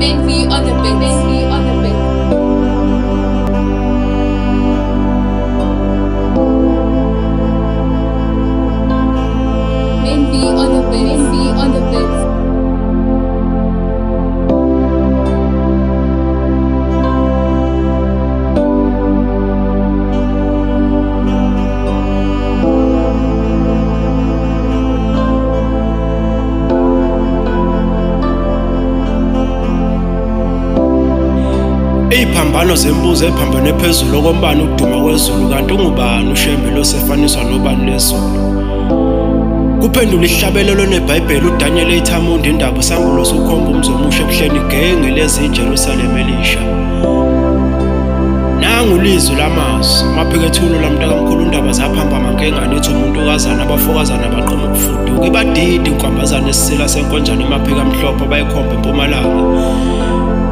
Benvie on the bed. Benvie on the bed. Benvie on the bed. Benvie on the bed. Iphambano zembuzo ephambene phezulu kombani ukuduma kwezulu kanti ungubani uShembe losefaniswa nobani lezulu. Kuphendula ihlabelelo neBhayibheli uDaniel ethamundi indaba usambulo sokhomba umzomusha ebuhleni genge lezi Jerusalem elisha. Nangu lizwi lamazwi maphekethulo lamntakamkhulu indaba zaphamba mankengane ethi umuntu okazana abafokazana baqoma ukufuduka ibadidi inkwambazana esisela senkonjane emapheka amhlophe bayikhomba empumalanga.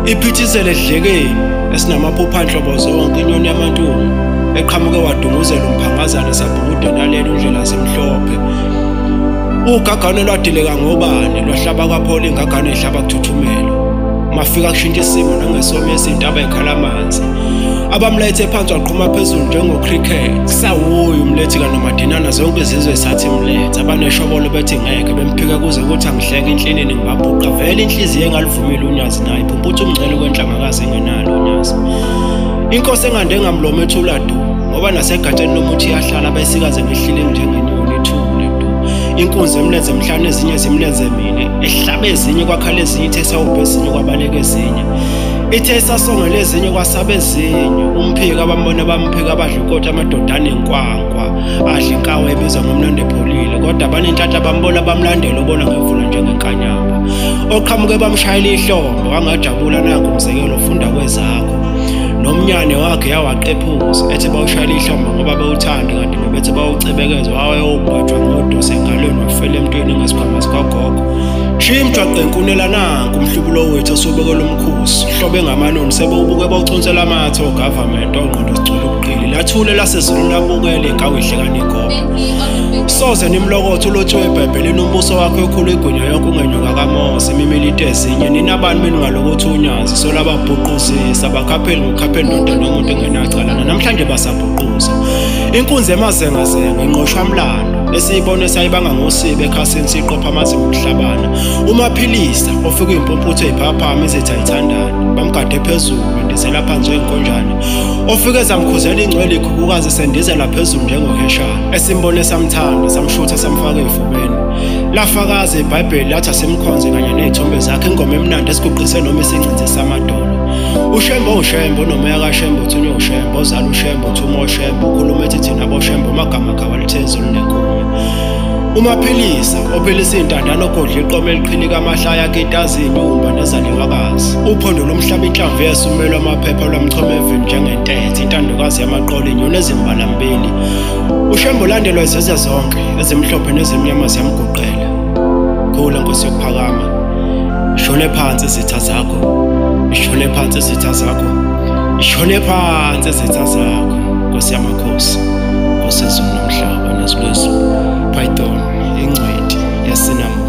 Iphithizele edlekeni esinamaphupha nhlobo zonke inyoni yamantungu eqhamuke wadunguzela umphangazana sabhukude nalelo indlela zemhlophe. Ugagane lwadileka ngobani lwahlaba kwaphola ingagane ehlaba kuthuthumela. Mafika kushintsha isimo nangesomiso intaba ekhala amanzi. Abamlethe phansi waqhuma phezulu njengocricket. Sawuyo umlethi kanomadinana zonke izizwe esathi mlethe. Abaneshobolo bethi ngeke bemphika kuze kuthi angihleke inhleleni ngibabhuqa vele inhliziyo engalivumile unyazi naye iphuphuthi umngcele kwenhlangakazi engenalo unyazi. Inkosi engande ngamlomo ethula du ngoba nasegatsheni lomuthi yahlala besikaze ngehlile njengenyoni ithule du. Inkunzi emlenze emhlane ezinye zimlenze mine ehlabe ezinye kwakhala ezinye ithe sawubhe ezinye kwabaleka ezinye. Ithe sasongela ezinye kwasabe ezinye umphika abambona bamphika abadla ukoti amadodana enkwankwa adla inkawa ebizwa ngomnandi epholile kodwa abanenhlanhla bambona bamlandela obona ngevula njengenkanyamba. Oqhamuke bamshayela ihlombe wangajabula nanku umzekelo ufunda kwezakho. Nomnyane wakhe yawaqephuza ethi bawushayela ihlombe ngoba bewuthanda kanti bebethi bawucebekeza wayewubhathwa ngodosi engalweni wafela emntwini ngesikhwama sikagogo. Shimthwaqe enkunela nanku umhlubulo wethu osobekela umkhosi hlobe ngamanoni sebewubuke bawuconsela amathe ogovernment ongqondo sicula ubuqili lathule lasezulu labukele inkawihlekana igogo. Soze nimlokotho ulothiwe eBhayibhelini umbuso wakhe okhulu igunya yonke ungenyuka kaMose imimilite ezinye ninabani beningalokotho unyazi solababhuquzisa abakhapheli ngokhaphela indoda nomuntu engenacalana namhlanje basabhuquza. Inkunzi emazengazenga inqoshwa mlando esiyibone sayibanga ngosibe ekhasini siqopha amazi omhlabana. Umaphilisa ofika impumputho eziphaphama ezithi ayithandana bamgade phezulu bendizela phansi enkonjane. Ofike ezamkhuzela ingcwele ikhukukazi sendizela phezulu njengoheshana esimbone samthanda samshutha samfaka evubeni. Lafakaza iBhayibheli lathi asimkhonze kanye nezithombe zakhe ingoma emnandi esiguqise noma isincinze samadolo. uShembe uShembe nomoya kaShembe uthunywe uShembe ozala uShembe uthuma uShembe ukhuluma ethi thina boShembe amagama akawalithezulu nenkulumo. Umaphilisa ophilisa intandane ogodla iqome eliqhilika amahlaya akitazi inyumba nezaliwakazi. Uphondo lomhlaba inhlamvu yesumelo amaphepha lwamchome evini njengentethe intandokazi yamaqolo inyoni ezimbala mbili. uShembe ulandelwa izizwe zonke ezimhlophe nezimnyama ziyamguqela. Khula Nkosi yokuphakama ishone phansi izitha zakho. Ishone phansi izitha zakho. Ishone phansi izitha zakho. Nkosi yamakhosi Nkosi yezulu nomhlaba nezulu. Python ingcweti yasinama